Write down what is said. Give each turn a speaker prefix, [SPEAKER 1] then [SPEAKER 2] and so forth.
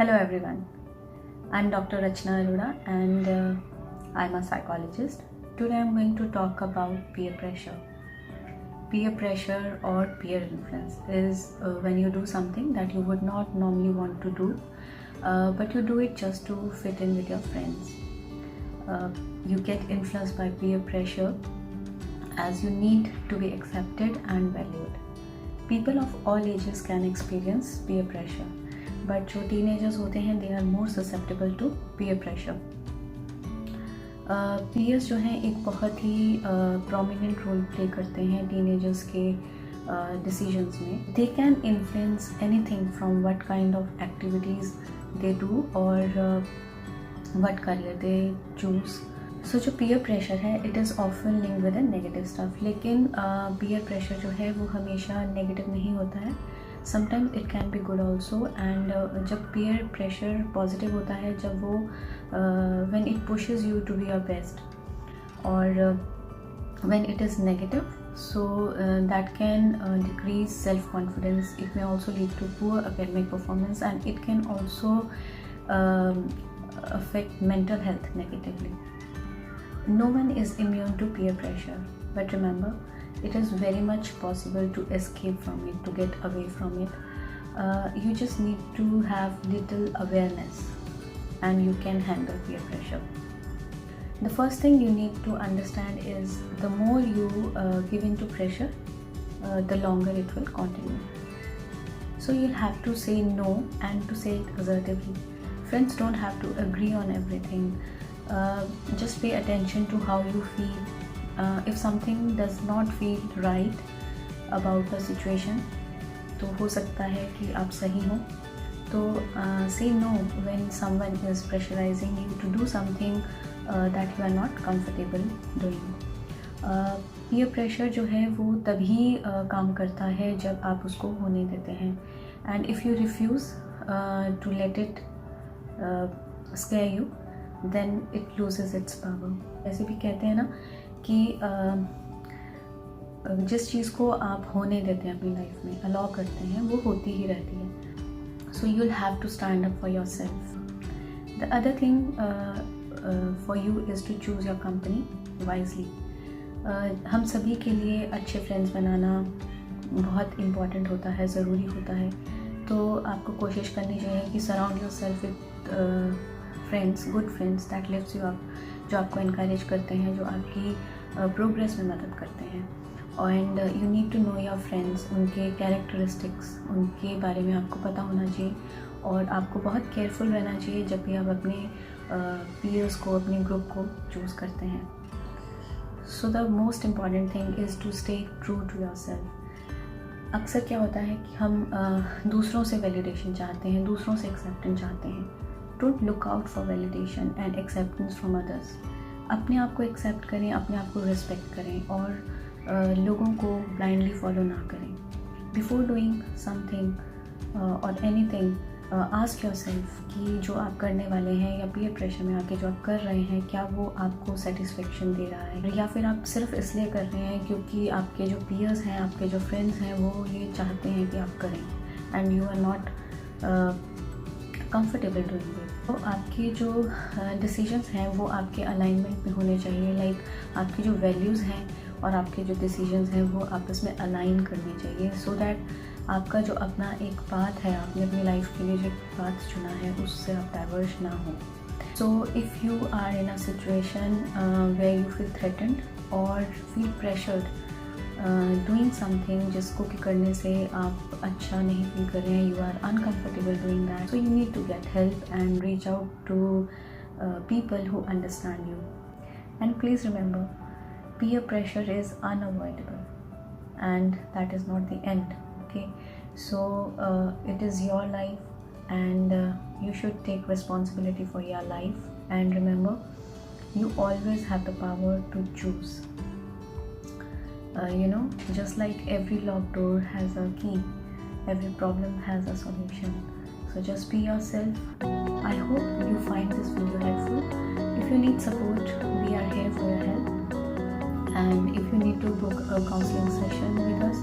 [SPEAKER 1] Hello everyone, I'm Dr. Rachna Arora and I'm a psychologist. Today I'm going to talk about peer pressure. Peer pressure or peer influence is when you do something that you would not normally want to do, but you do it just to fit in with your friends. You get influenced by peer pressure as you need to be accepted and valued. People of all ages can experience peer pressure. But जो teenagers होते हैं they are more susceptible to peer pressure. Peers जो हैं एक बहुत ही prominent role play करते हैं teenagers के डिसीजंस में. They can influence anything from what kind of activities they do और what career they choose. So जो पीयर प्रेशर है it is often linked with a negative stuff. लेकिन peer pressure जो है वो हमेशा नेगेटिव नहीं होता है. Sometimes it can be good also. And जब पीयर प्रेशर पॉजिटिव होता है, जब वो when it pushes you to be your best, और when it is negative so that can decrease self confidence. It may also lead to poor academic performance and it can also affect mental health negatively. No one is immune to peer pressure, but remember, it is very much possible to escape from it, to get away from it. You just need to have little awareness and you can handle peer pressure. The first thing you need to understand is the more you give into pressure, the longer it will continue. So you'll have to say no and to say it assertively. Friends don't have to agree on everything. Just pay attention to how you feel. If something does not feel right about the situation, तो हो सकता है कि आप सही हो. तो say no when someone is pressurizing you to do something that you are not comfortable doing. Peer pressure जो है वो तभी काम करता है जब आप उसको होने देते हैं. And if you refuse to let it scare you, then it loses its power. ऐसे भी कहते हैं ना कि जिस चीज़ को आप होने देते हैं अपनी लाइफ में, अलाउ करते हैं, वो होती ही रहती है. So you will have to stand up for yourself. The other thing for you is to choose your company wisely. हम सभी के लिए अच्छे फ्रेंड्स बनाना बहुत इम्पॉर्टेंट होता है, ज़रूरी होता है. तो आपको कोशिश करनी चाहिए कि surround your self with friends, good friends that lifts you up, जो आपको इनकरेज करते हैं, जो आपकी प्रोग्रेस में मदद करते हैं. And you need to know your friends, उनके कैरेक्टरिस्टिक्स, उनके बारे में आपको पता होना चाहिए. और आपको बहुत केयरफुल रहना चाहिए जब भी आप अपने पीयर्स को, अपने ग्रुप को चूज़ करते हैं. So the most important thing is to stay true to yourself. अक्सर क्या होता है कि हम दूसरों से वैलिडेशन चाहते हैं, दूसरों से एक्सेप्टेंस चाहते हैं. Don't look out for validation and acceptance from others. अपने आप को एक्सेप्ट करें, अपने आप को रिस्पेक्ट करें और लोगों को ब्लाइंडली फॉलो ना करें. बिफोर डूइंग समथिंग और एनीथिंग, आस्क योरसेल्फ कि जो आप करने वाले हैं या पीयर प्रेशर में आके जो आप कर रहे हैं, क्या वो आपको सेटिस्फेक्शन दे रहा है, या फिर आप सिर्फ इसलिए कर रहे हैं क्योंकि आपके जो पीयर्स हैं, आपके जो फ्रेंड्स हैं, वो ये चाहते हैं कि आप करें and you are not comfortable doing it. तो आपके जो डिसीजंस हैं वो आपके अलाइनमेंट में होने चाहिए. लाइक आपकी जो वैल्यूज़ हैं और आपके जो डिसीजंस हैं वो आपस में अलाइन करने चाहिए, सो दैट आपका जो अपना एक पाथ है, आपने अपनी लाइफ के लिए जो पाथ चुना है, उससे आप डाइवर्ज ना हो. So if you are in a situation where you feel threatened और फील प्रेशर्ड डूइंग समथिंग जिसको कि करने से आप अच्छा नहीं फील कर रहे हैं, you are uncomfortable doing that, so you need to get help and reach out to people who understand you. And please remember, peer pressure is unavoidable and that is not the end. Okay, so it is your life and you should take responsibility for your life. And remember, you always have the power to choose. Just like every locked door has a key, every problem has a solution. So just be yourself. I hope you find this video helpful. If you need support, we are here for your help. And if you need to book a counseling session with us,